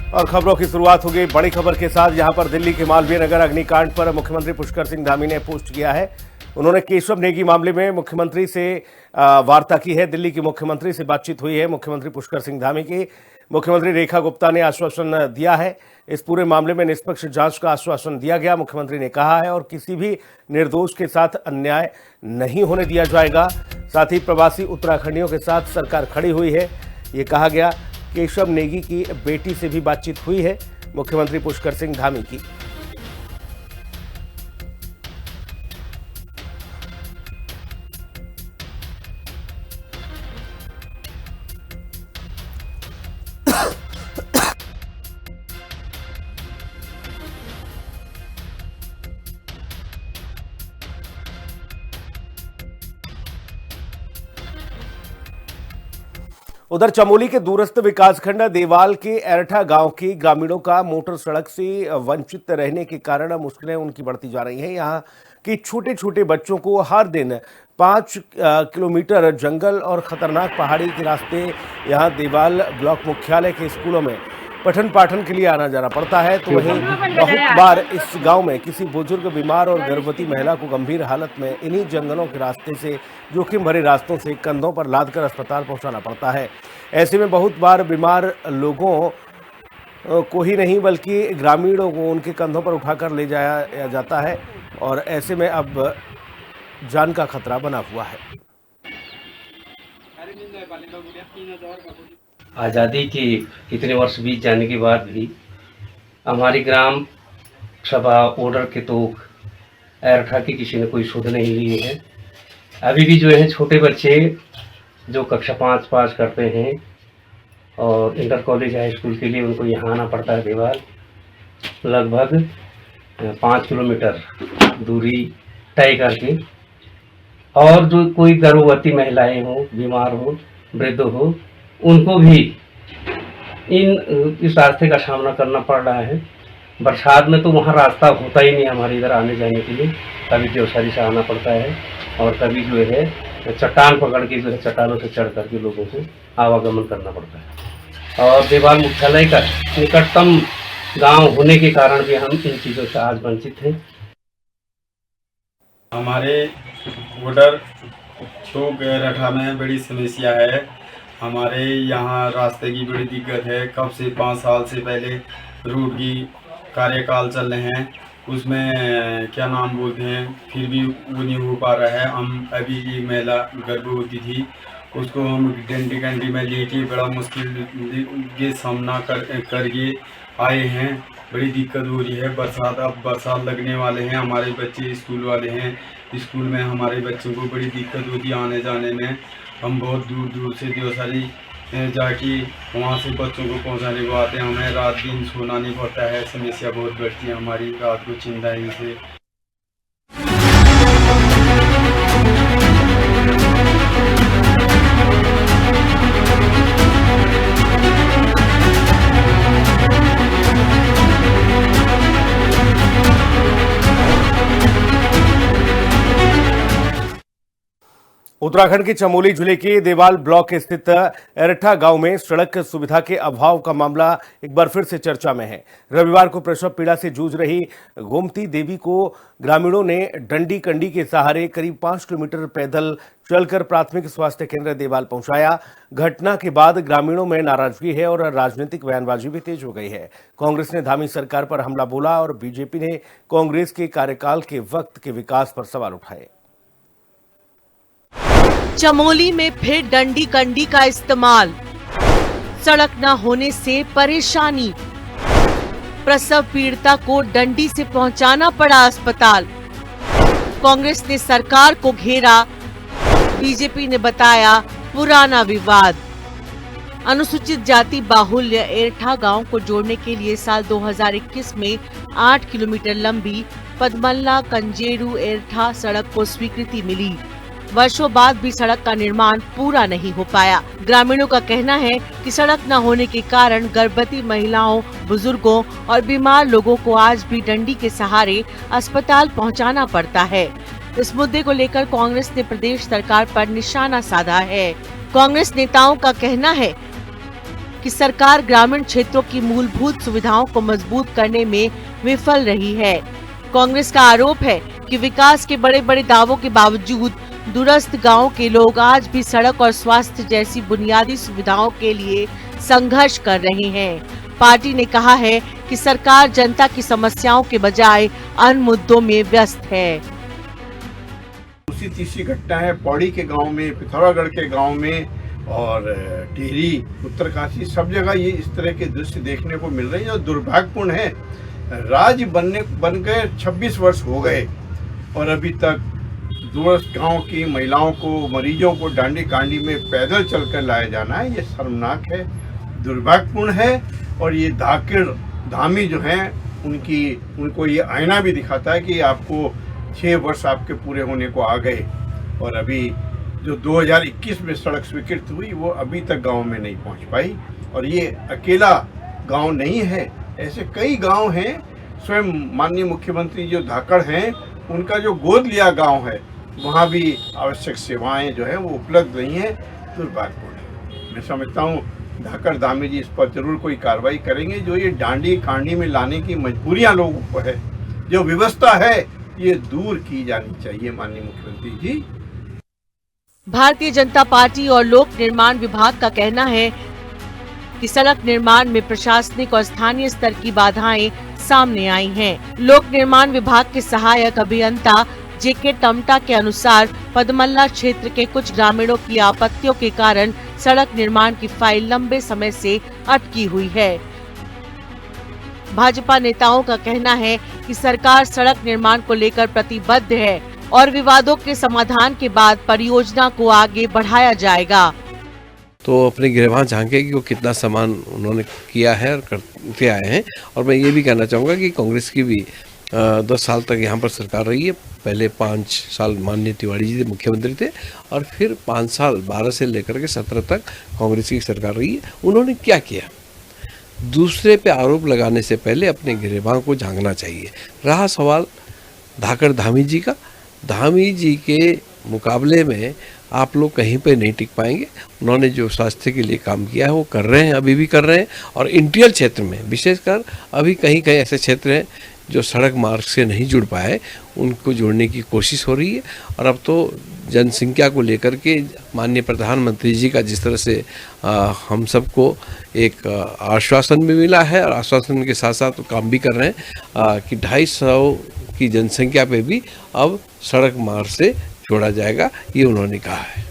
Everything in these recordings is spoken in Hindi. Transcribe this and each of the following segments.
और खबरों की शुरुआत हो गई बड़ी खबर के साथ। यहां पर दिल्ली के मालवीय नगर अग्निकांड पर मुख्यमंत्री पुष्कर सिंह धामी ने पोस्ट किया है। उन्होंने केशव नेगी मामले में मुख्यमंत्री से वार्ता की है। दिल्ली की मुख्यमंत्री से बातचीत हुई है मुख्यमंत्री पुष्कर सिंह धामी की। मुख्यमंत्री रेखा गुप्ता ने आश्वासन दिया है। इस पूरे मामले में निष्पक्ष जांच का आश्वासन दिया गया, मुख्यमंत्री ने कहा है, और किसी भी निर्दोष के साथ अन्याय नहीं होने दिया जाएगा। साथ ही प्रवासी उत्तराखंडियों के साथ सरकार खड़ी हुई है, ये कहा गया। केशव नेगी की बेटी से भी बातचीत हुई है मुख्यमंत्री पुष्कर सिंह धामी की। उधर चमोली के दूरस्थ विकासखंड देवाल के एरठा गांव के ग्रामीणों का मोटर सड़क से वंचित रहने के कारण मुश्किलें उनकी बढ़ती जा रही हैं। यहां के छोटे छोटे बच्चों को हर दिन 5 किलोमीटर जंगल और खतरनाक पहाड़ी के रास्ते यहां देवाल ब्लॉक मुख्यालय के स्कूलों में पठन पाठन के लिए आना जाना पड़ता है। तो वहीं बहुत बार इस गांव में किसी बुजुर्ग, बीमार और गर्भवती महिला को गंभीर हालत में इन्हीं जंगलों के रास्ते से, जोखिम भरे रास्तों से कंधों पर लादकर अस्पताल पहुंचाना पड़ता है। ऐसे में बहुत बार बीमार लोगों को ही नहीं बल्कि ग्रामीणों को उनके कंधों पर उठाकर ले जाया जाता है, और ऐसे में अब जान का खतरा बना हुआ है। आज़ादी के इतने वर्ष बीत जाने के बाद भी हमारी ग्राम सभा ऑर्डर के तो एरठा की किसी ने कोई सुध नहीं ली है। अभी भी जो है छोटे बच्चे जो कक्षा 5 पास करते हैं और इंटर कॉलेज हाई स्कूल के लिए उनको यहाँ आना पड़ता है देवाल। लगभग 5 किलोमीटर दूरी तय करके, और जो कोई गर्भवती महिलाएं हो, बीमार हो, वृद्ध हो, उनको भी इस रास्ते का सामना करना पड़ रहा है। बरसात में तो वहाँ रास्ता होता ही नहीं हमारे इधर आने जाने के लिए, कभी देवसरी से आना पड़ता है और कभी जो है चट्टान पकड़ के जो है चट्टानों से चढ़ करके लोगों को आवागमन करना पड़ता है। और देवाल मुख्यालय का निकटतम गांव होने के कारण भी हम इन चीज़ों से आज वंचित हैं। हमारे ऑर्डर तो एरठा में बड़ी समस्या है। हमारे यहाँ रास्ते की बड़ी दिक्कत है। कब से 5 साल से पहले रोड की कार्यकाल चल रहे हैं, उसमें क्या नाम बोलते हैं, फिर भी वो नहीं हो पा रहा है। हम अभी एक महिला गर्भवती थी, उसको हम डंडी कंडी में लेके बड़ा मुश्किल के सामना करके आए हैं। बड़ी दिक्कत हो रही है। अब बरसात लगने वाले हैं, हमारे बच्चे स्कूल वाले हैं, स्कूल में हमारे बच्चों को बड़ी दिक्कत होती है आने जाने में। हम बहुत दूर दूर से देवसरी जाके वहाँ से बच्चों को पहुँचाने को आते हैं। हमें रात दिन सोना नहीं पड़ता है। समस्या बहुत बढ़ती है हमारी, रात को चिंता है इनसे। उत्तराखंड के चमोली जिले के देवाल ब्लॉक स्थित एरठा गांव में सड़क सुविधा के अभाव का मामला एक बार फिर से चर्चा में है। रविवार को प्रसव पीड़ा से जूझ रही गोमती देवी को ग्रामीणों ने डंडी कंडी के सहारे करीब 5 किलोमीटर पैदल चलकर प्राथमिक स्वास्थ्य केंद्र देवाल पहुंचाया। घटना के बाद ग्रामीणों में नाराजगी है और राजनीतिक बयानबाजी भी तेज हो गई है। कांग्रेस ने धामी सरकार पर हमला बोला और बीजेपी ने कांग्रेस के कार्यकाल के वक्त के विकास पर सवाल उठाए। चमोली में फिर डंडी कंडी का इस्तेमाल, सड़क न होने से परेशानी, प्रसव पीड़िता को डंडी से पहुंचाना पड़ा अस्पताल। कांग्रेस ने सरकार को घेरा, बीजेपी ने बताया पुराना विवाद। अनुसूचित जाति बाहुल्य एरठा गांव को जोड़ने के लिए साल 2021 में 8 किलोमीटर लंबी पदमल्ला कंजेरू एरठा सड़क को स्वीकृति मिली। वर्षों बाद भी सड़क का निर्माण पूरा नहीं हो पाया। ग्रामीणों का कहना है कि सड़क न होने के कारण गर्भवती महिलाओं, बुजुर्गों और बीमार लोगों को आज भी डंडी के सहारे अस्पताल पहुंचाना पड़ता है। इस मुद्दे को लेकर कांग्रेस ने प्रदेश सरकार पर निशाना साधा है। कांग्रेस नेताओं का कहना है कि सरकार ग्रामीण क्षेत्रों की मूलभूत सुविधाओं को मजबूत करने में विफल रही है। कांग्रेस का आरोप है कि विकास के बड़े बड़े दावों के बावजूद दूरस्थ गांवों के लोग आज भी सड़क और स्वास्थ्य जैसी बुनियादी सुविधाओं के लिए संघर्ष कर रहे हैं। पार्टी ने कहा है कि सरकार जनता की समस्याओं के बजाय अन्य मुद्दों में व्यस्त है। दूसरी तीसरी घटना है पौड़ी के गांव में, पिथौरागढ़ के गांव में और टिहरी, उत्तरकाशी, सब जगह ये इस तरह के दृश्य देखने को मिल रहे हैं जो दुर्भाग्यपूर्ण है। राज्य बन गए 26 वर्ष हो गए और अभी तक दूरस्थ गांव की महिलाओं को, मरीजों को डांडी कांडी में पैदल चलकर लाया जाना है, ये शर्मनाक है, दुर्भाग्यपूर्ण है। और ये धामी जो हैं उनको ये आईना भी दिखाता है कि आपको 6 वर्ष आपके पूरे होने को आ गए और अभी जो 2021 में सड़क स्वीकृत हुई वो अभी तक गांव में नहीं पहुंच पाई। और ये अकेला गांव नहीं है, ऐसे कई गांव हैं। स्वयं माननीय मुख्यमंत्री जो धाकड़ हैं उनका जो गोद लिया गांव है वहां भी आवश्यक सेवाएं जो है वो उपलब्ध नहीं है, दुर्भाग्यपूर्ण है। मैं समझता हूँ धाकड़ धामी जी इस पर जरूर कोई कार्रवाई करेंगे। जो ये डांडी कांडी में लाने की मजबूरियां लोगों को है, जो व्यवस्था है ये दूर की जानी चाहिए माननीय मुख्यमंत्री जी। भारतीय जनता पार्टी और लोक निर्माण विभाग का कहना है कि सड़क निर्माण में प्रशासनिक और स्थानीय स्तर की बाधाएं सामने आई हैं। लोक निर्माण विभाग के सहायक अभियंता जेके टमटा के अनुसार पदमल्ला क्षेत्र के कुछ ग्रामीणों की आपत्तियों के कारण सड़क निर्माण की फाइल लंबे समय से अटकी हुई है। भाजपा नेताओं का कहना है कि सरकार सड़क निर्माण को लेकर प्रतिबद्ध है और विवादों के समाधान के बाद परियोजना को आगे बढ़ाया जाएगा। तो अपने गिरबान झांके कि वो कितना सामान उन्होंने किया है और करते आए हैं। और मैं ये भी कहना चाहूँगा कि कांग्रेस की भी 10 साल तक यहाँ पर सरकार रही है। पहले 5 साल माननीय तिवारी जी मुख्यमंत्री थे और फिर 5 साल 12 से लेकर के 17 तक कांग्रेस की सरकार रही है। उन्होंने क्या किया? दूसरे पे आरोप लगाने से पहले अपने गिरबान को झांकना चाहिए। रहा सवाल धाकड़ धामी जी का, धामी जी के मुकाबले में आप लोग कहीं पे नहीं टिक पाएंगे। उन्होंने जो स्वास्थ्य के लिए काम किया है वो कर रहे हैं, अभी भी कर रहे हैं। और इंटीरियर क्षेत्र में विशेषकर अभी कहीं कहीं ऐसे क्षेत्र हैं जो सड़क मार्ग से नहीं जुड़ पाए, उनको जोड़ने की कोशिश हो रही है। और अब तो जनसंख्या को लेकर के माननीय प्रधानमंत्री जी का जिस तरह से हम सबको एक आश्वासन भी मिला है और आश्वासन के साथ साथ काम भी कर रहे हैं कि 250 की जनसंख्या पे भी अब सड़क मार्ग से जोड़ा जाएगा, ये उन्होंने कहा है।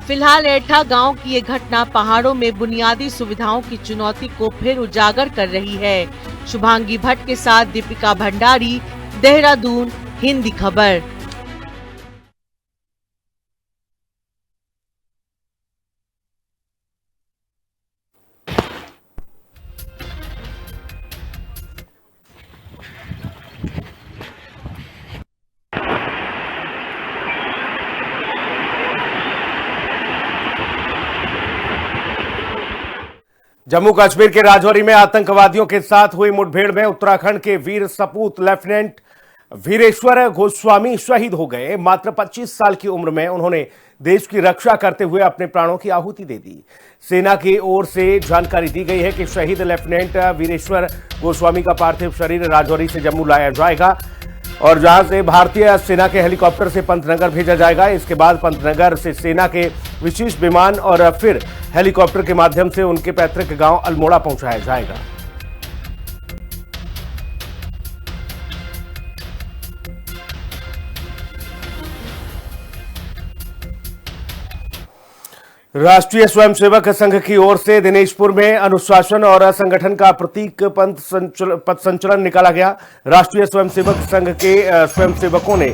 फिलहाल एरठा गांव की ये घटना पहाड़ों में बुनियादी सुविधाओं की चुनौती को फिर उजागर कर रही है। शुभांगी भट्ट के साथ दीपिका भंडारी, देहरादून, हिंदी खबर। जम्मू कश्मीर के राजौरी में आतंकवादियों के साथ हुई मुठभेड़ में उत्तराखंड के वीर सपूत लेफ्टिनेंट वीरेश्वर गोस्वामी शहीद हो गए। मात्र 25 साल की उम्र में उन्होंने देश की रक्षा करते हुए अपने प्राणों की आहुति दे दी। सेना की ओर से जानकारी दी गई है कि शहीद लेफ्टिनेंट वीरेश्वर गोस्वामी का पार्थिव शरीर राजौरी से जम्मू लाया जाएगा और जहां से भारतीय सेना के हेलीकॉप्टर से पंतनगर भेजा जाएगा। इसके बाद पंतनगर से सेना के विशेष विमान और फिर हेलीकॉप्टर के माध्यम से उनके पैतृक गांव अल्मोड़ा पहुंचाया जाएगा। राष्ट्रीय स्वयंसेवक संघ की ओर से दिनेशपुर में अनुशासन और संगठन का प्रतीक पथ संचलन निकाला गया। राष्ट्रीय स्वयंसेवक संघ के स्वयंसेवकों ने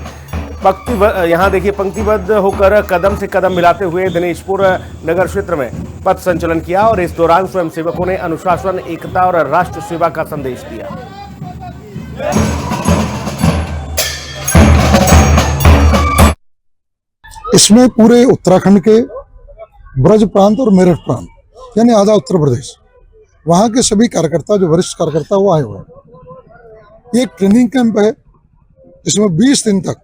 यहां देखिए पंक्तिबद्ध होकर कदम से कदम मिलाते हुए दिनेशपुर नगर क्षेत्र में पथ संचलन किया और इस दौरान स्वयंसेवकों ने अनुशासन, एकता और राष्ट्र सेवा का संदेश दिया। इसमें पूरे उत्तराखंड के ब्रज प्रांत और मेरठ प्रांत यानी आधा उत्तर प्रदेश, वहाँ के सभी कार्यकर्ता, जो वरिष्ठ कार्यकर्ता वो आए हुए हैं। ये एक ट्रेनिंग कैंप है, इसमें 20 दिन तक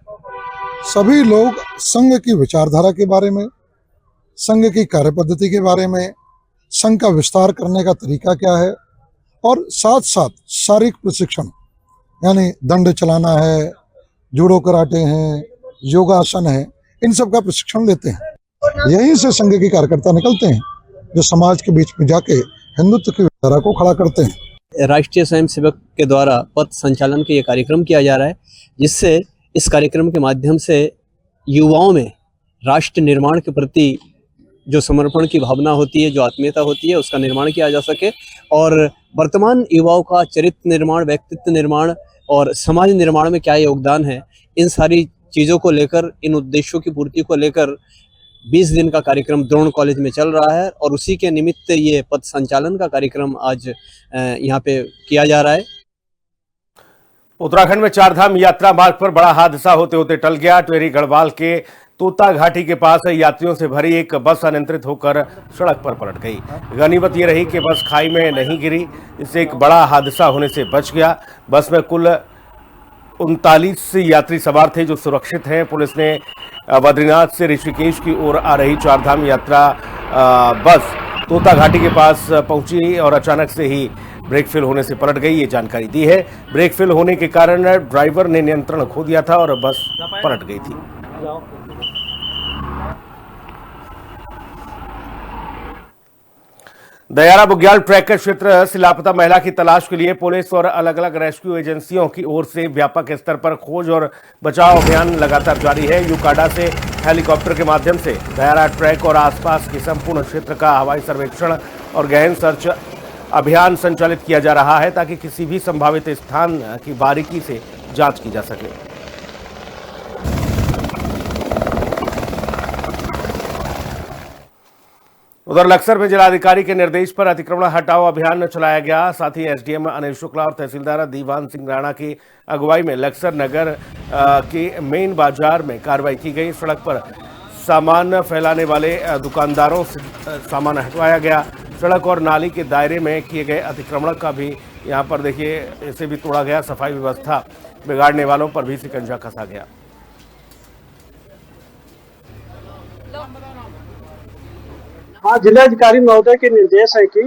सभी लोग संघ की विचारधारा के बारे में, संघ की कार्यपद्धति के बारे में, संघ का विस्तार करने का तरीका क्या है, और साथ साथ शारीरिक प्रशिक्षण यानी दंड चलाना है, जूडो कराटे हैं, योगासन है, इन सब का प्रशिक्षण लेते हैं। यहीं से संघ के कार्यकर्ता निकलते हैं जो समाज के बीच में जाके हिंदुत्व की विचारधारा को खड़ा करते हैं। राष्ट्रीय स्वयंसेवक के द्वारा पथ संचालन का ये कार्यक्रम किया जा रहा है, जिससे इस कार्यक्रम के माध्यम से युवाओं में राष्ट्र निर्माण के प्रति जो समर्पण की भावना होती है, जो आत्मीयता होती है, उसका निर्माण किया जा सके और वर्तमान युवाओं का चरित्र निर्माण, व्यक्तित्व निर्माण और समाज निर्माण में क्या योगदान है, इन सारी चीज़ों को लेकर, इन उद्देश्यों की पूर्ति को लेकर 20 दिन का कार्यक्रम द्रोण कॉलेज में चल रहा है और उसी के निमित्त ये पथ संचालन का कार्यक्रम आज यहाँ पे किया जा रहा है। उत्तराखंड में चारधाम यात्रा मार्ग पर बड़ा हादसा होते होते टल गया। टेहरी गढ़वाल के तोता घाटी के पास यात्रियों से भरी एक बस अनियंत्रित होकर सड़क पर पलट गई। गनीमत ये रही कि बस खाई में नहीं गिरी, इससे एक बड़ा हादसा होने से बच गया। बस में कुल 39 यात्री सवार थे जो सुरक्षित हैं। पुलिस ने बद्रीनाथ से ऋषिकेश की ओर आ रही चारधाम यात्रा बस तोता घाटी के पास पहुंची और अचानक से ही ब्रेक फेल होने से पलट गई, ये जानकारी दी है। ब्रेक फेल होने के कारण ड्राइवर ने नियंत्रण खो दिया था और बस पलट गई थी। दयारा बुग्याल ट्रैक के क्षेत्र से लापता महिला की तलाश के लिए पुलिस और अलग अलग रेस्क्यू एजेंसियों की ओर से व्यापक स्तर पर खोज और बचाव अभियान लगातार जारी है। यूकाडा से हेलीकॉप्टर के माध्यम से दयारा ट्रैक और आसपास के संपूर्ण क्षेत्र का हवाई सर्वेक्षण और गहन सर्च अभियान संचालित किया जा रहा है ताकि किसी भी संभावित स्थान की बारीकी से जांच की जा सके। उधर लक्सर में जिलाधिकारी के निर्देश पर अतिक्रमण हटाओ अभियान चलाया गया। साथ ही एसडीएम अनिल शुक्ला और तहसीलदार दीवान सिंह राणा की अगुवाई में लक्सर नगर के मेन बाजार में कार्रवाई की गई। सड़क पर सामान फैलाने वाले दुकानदारों से सामान हटवाया गया। सड़क और नाली के दायरे में किए गए अतिक्रमण का भी यहाँ पर देखिए इसे भी तोड़ा गया। सफाई व्यवस्था बिगाड़ने वालों पर भी शिकंजा कसा गया। हाँ, जिलाधिकारी महोदय के निर्देश है कि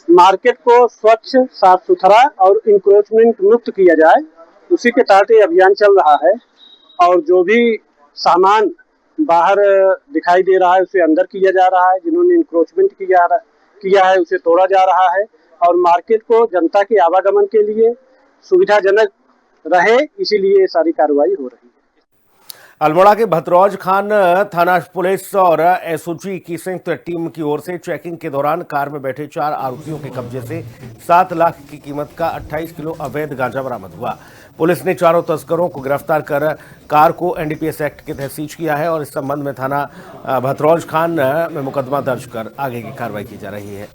मार्केट को स्वच्छ, साफ सुथरा और इंक्रोचमेंट मुक्त किया जाए। उसी के तहत ये अभियान चल रहा है और जो भी सामान बाहर दिखाई दे रहा है उसे अंदर किया जा रहा है। जिन्होंने इंक्रोचमेंट किया है उसे तोड़ा जा रहा है और मार्केट को जनता के आवागमन के लिए सुविधाजनक रहे, इसीलिए ये सारी कार्रवाई हो रही है। अल्मोड़ा के भतरौज खान थाना पुलिस और एसओजी की संयुक्त टीम की ओर से चेकिंग के दौरान कार में बैठे 4 आरोपियों के कब्जे से 7 लाख की कीमत का 28 किलो अवैध गांजा बरामद हुआ। पुलिस ने चारों तस्करों को गिरफ्तार कर कार को एनडीपीएस एक्ट के तहत सीज किया है और इस संबंध में थाना भतरौज खान में मुकदमा दर्ज कर आगे की कार्रवाई की जा रही है।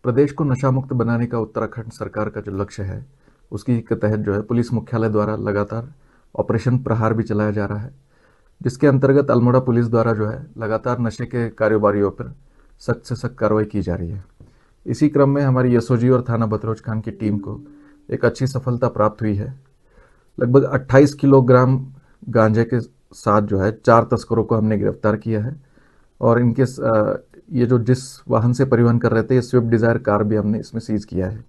प्रदेश को नशा मुक्त बनाने का उत्तराखंड सरकार का जो लक्ष्य है उसकी के तहत जो है पुलिस मुख्यालय द्वारा लगातार ऑपरेशन प्रहार भी चलाया जा रहा है, जिसके अंतर्गत अल्मोड़ा पुलिस द्वारा जो है लगातार नशे के कारोबारियों पर सख्त से सख्त कार्रवाई की जा रही है। इसी क्रम में हमारी एसओजी और थाना भतरौज खान की टीम को एक अच्छी सफलता प्राप्त हुई है। लगभग 28 किलोग्राम गांजे के साथ जो है 4 तस्करों को हमने गिरफ्तार किया है और इनके ये जो जिस वाहन से परिवहन कर रहे थे, ये स्विफ्ट डिजायर कार भी हमने इसमें सीज किया है।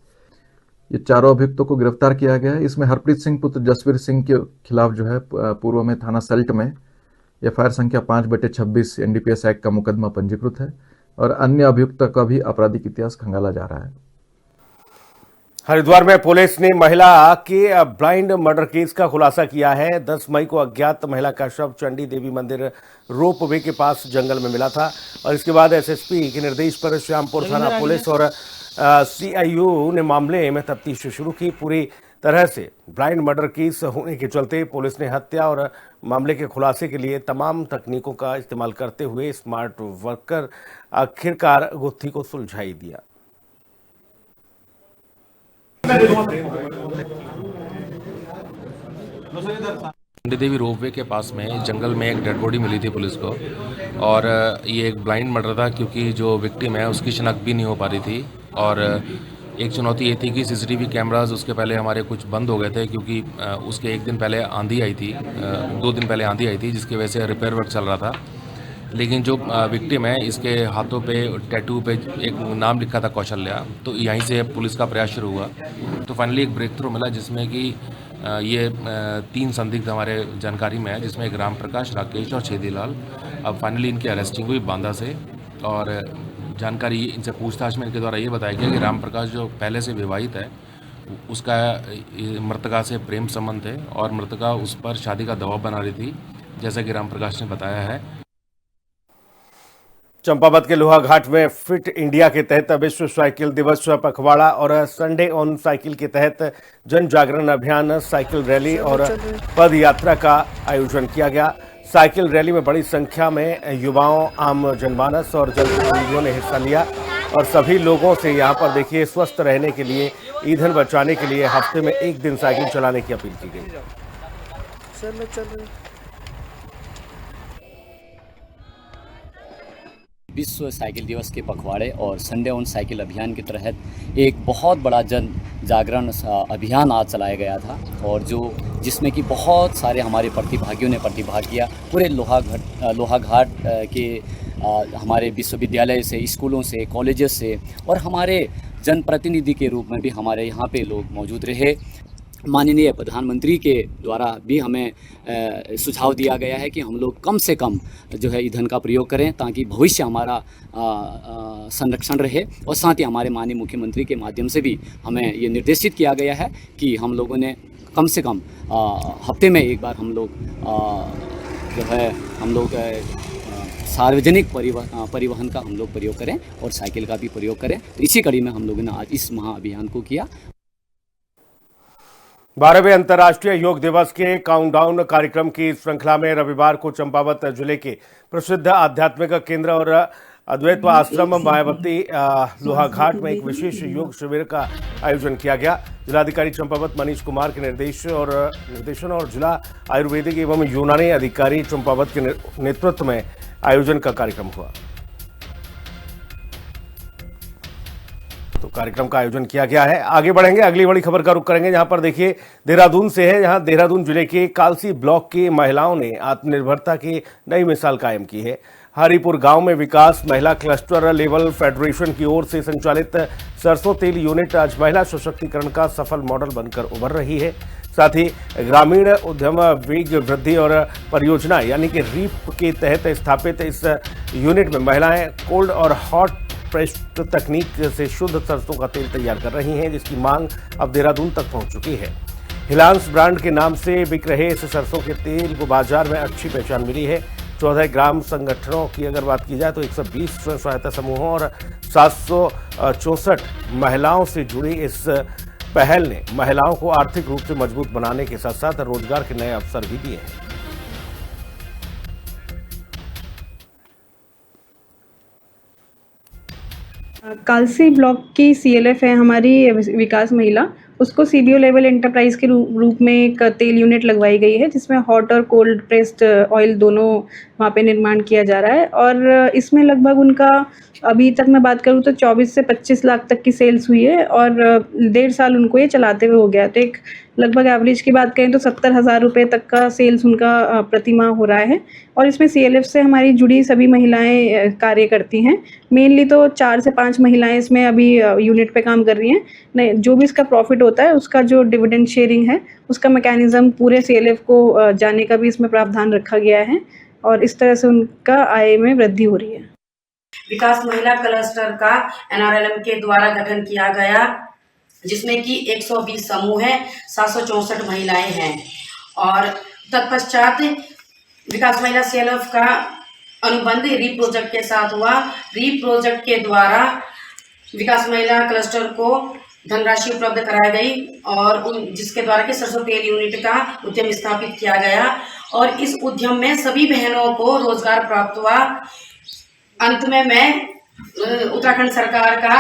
ये चारों अभियुक्तों को गिरफ्तार किया गया है। इसमें हरप्रीत सिंह पुत्र जसवीर सिंह के खिलाफ जो है पूर्व में थाना सल्ट में एफआईआर संख्या 5/26 एनडीपीएस एक्ट का मुकदमा पंजीकृत है और अन्य अभियुक्तों का भी आपराधिक इतिहास खंगाला जा रहा है। हरिद्वार में पुलिस ने महिला के ब्लाइंड मर्डर केस का खुलासा किया है। 10 मई को अज्ञात महिला का शव चंडी देवी मंदिर रोपवे के पास जंगल में मिला था और इसके बाद एसएसपी के निर्देश पर श्यामपुर थाना पुलिस और सीआईयू ने मामले में तफ्तीश शुरू की। पूरी तरह से ब्लाइंड मर्डर केस होने के चलते पुलिस ने हत्या और मामले के खुलासे के लिए तमाम तकनीकों का इस्तेमाल करते हुए स्मार्ट वर्कर आखिरकार गुत्थी को सुलझा ही दिया। चंडी देवी रोपवे के पास में जंगल में एक डेड बॉडी मिली थी पुलिस को और ये एक ब्लाइंड मर्डर था क्योंकि जो विक्टिम है उसकी शिनाख्त भी नहीं हो पा रही थी और एक चुनौती ये थी कि सीसीटीवी कैमरास उसके पहले हमारे कुछ बंद हो गए थे क्योंकि उसके 1 दिन पहले आंधी आई थी, 2 दिन पहले आंधी आई थी जिसकी वजह से रिपेयर वर्क चल रहा था। लेकिन जो विक्टिम है इसके हाथों पे टैटू पे एक नाम लिखा था कौशल्या, तो यहीं से पुलिस का प्रयास शुरू हुआ। तो फाइनली एक ब्रेक थ्रू मिला जिसमें कि ये 3 संदिग्ध हमारे जानकारी में है, जिसमें एक राम प्रकाश, राकेश और छेदीलाल। अब फाइनली इनकी अरेस्टिंग हुई बांदा से, और जानकारी इनसे पूछताछ में इनके द्वारा ये बताया गया कि राम प्रकाश जो पहले से विवाहित है, उसका मृतका से प्रेम संबंध है और मृतका उस पर शादी का दबाव बना रही थी, जैसा कि राम प्रकाश ने बताया है। चंपावत के लोहा घाट में फिट इंडिया के तहत विश्व साइकिल दिवस पखवाड़ा और संडे ऑन साइकिल के तहत जन जागरण अभियान, साइकिल रैली और पद यात्रा का आयोजन किया गया। साइकिल रैली में बड़ी संख्या में युवाओं, आम जनमानस और जनप्रतिनिधियों ने हिस्सा लिया और सभी लोगों से यहां पर देखिए स्वस्थ रहने के लिए, ईंधन बचाने के लिए हफ्ते में 1 दिन साइकिल चलाने की अपील की गई। विश्व साइकिल दिवस के पखवाड़े और संडे ऑन साइकिल अभियान के तहत एक बहुत बड़ा जन जागरण अभियान आज चलाया गया था, और जिसमें कि बहुत सारे हमारे प्रतिभागियों ने प्रतिभाग किया। पूरे लोहा घाट के हमारे विश्वविद्यालय से, स्कूलों से, कॉलेजेस से और हमारे जनप्रतिनिधि के रूप में भी हमारे यहाँ पे लोग मौजूद रहे। माननीय प्रधानमंत्री के द्वारा भी हमें सुझाव दिया गया है कि हम लोग कम से कम जो है ईंधन का प्रयोग करें, ताकि भविष्य हमारा संरक्षण रहे। और साथ ही हमारे माननीय मुख्यमंत्री के माध्यम से भी हमें ये निर्देशित किया गया है कि हम लोगों ने कम से कम हफ्ते में 1 बार हम लोग सार्वजनिक परिवहन का हम लोग प्रयोग करें और साइकिल का भी प्रयोग करें। तो इसी कड़ी में हम लोगों ने आज इस महाअभियान को किया। 12वें अंतर्राष्ट्रीय योग दिवस के काउंटडाउन कार्यक्रम की श्रृंखला में रविवार को चंपावत जिले के प्रसिद्ध आध्यात्मिक केंद्र और अद्वैत आश्रम मायावती लोहा घाट में एक विशेष योग शिविर का आयोजन किया गया। जिलाधिकारी चंपावत मनीष कुमार के निर्देशन और जिला आयुर्वेदिक एवं यूनानी अधिकारी चंपावत के नेतृत्व में आयोजन का कार्यक्रम हुआ। तो कार्यक्रम का आयोजन किया गया है। आगे बढ़ेंगे, अगली बड़ी खबर का रुख करेंगे, जहां पर देखिए देहरादून से है, जहां देहरादून जिले के कालसी ब्लॉक की महिलाओं ने आत्मनिर्भरता की नई मिसाल कायम की है। हरिपुर गांव में विकास महिला क्लस्टर लेवल फेडरेशन की ओर से संचालित सरसों तेल यूनिट आज महिला सशक्तिकरण का सफल मॉडल बनकर उभर रही है। साथ ही ग्रामीण उद्यम वेग वृद्धि और परियोजना यानी कि रीप के तहत स्थापित इस यूनिट में महिलाएं कोल्ड और हॉट प्रेस्ड तकनीक से शुद्ध सरसों का तेल तैयार कर रही हैं, जिसकी मांग अब देहरादून तक पहुंच चुकी है। हिलांस ब्रांड के नाम से बिक रहे इस सरसों के तेल को बाजार में अच्छी पहचान मिली है। 14 ग्राम संगठनों की अगर बात की जाए तो 120 स्वयं सहायता समूहों और 764 महिलाओं से जुड़ी इस पहल ने महिलाओं को आर्थिक रूप से मजबूत बनाने के साथ साथ रोजगार के नए अवसर भी दिए हैं। कालसी ब्लॉक की CLF है हमारी विकास महिला, उसको CBO लेवल एंटरप्राइज के रूप में एक तेल यूनिट लगवाई गई है, जिसमें हॉट और कोल्ड प्रेस्ड ऑयल दोनों वहाँ पे निर्माण किया जा रहा है। और इसमें लगभग उनका अभी तक मैं बात करूँ तो 24 से 25 लाख तक की सेल्स हुई है और 1.5 साल उनको ये चलाते हुए हो गया। तो एक लगभग एवरेज की बात करें तो 70,000 रुपये तक का सेल्स उनका प्रतिमाह हो रहा है। और इसमें CLF से हमारी जुड़ी सभी महिलाएं कार्य करती हैं। मेनली तो 4 से 5 महिलाएं इसमें अभी यूनिट पे काम कर रही हैं। नहीं, जो भी इसका प्रॉफिट होता है उसका जो डिविडेंड शेयरिंग है उसका मैकेनिज्म पूरे CLF को जाने का भी इसमें प्रावधान रखा गया है और इस तरह से उनका आय में वृद्धि हो रही है। विकास महिला क्लस्टर का NRLM के द्वारा गठन किया गया, जिसमें कि 120 समूह हैं, 764 महिलाएं हैं। और तत्पश्चात विकास महिला CLF का अनुबंध रीप प्रोजेक्ट के साथ हुआ। रीप प्रोजेक्ट के द्वारा विकास महिला क्लस्टर को धनराशि उपलब्ध कराई गई और जिसके द्वारा कि सरसों तेल यूनिट का उद्यम स्थापित किया गया और इस उद्यम में सभी बहनों को रोजगार प्राप्त हुआ। अंत में मैं उत्तराखंड सरकार का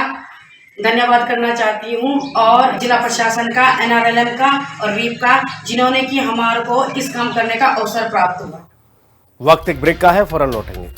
धन्यवाद करना चाहती हूँ और जिला प्रशासन का, NRLM का और रीप का, जिन्होंने कि हमारे को इस काम करने का अवसर प्राप्त हुआ। वक्त एक ब्रेक का है, फौरन लौटेंगे।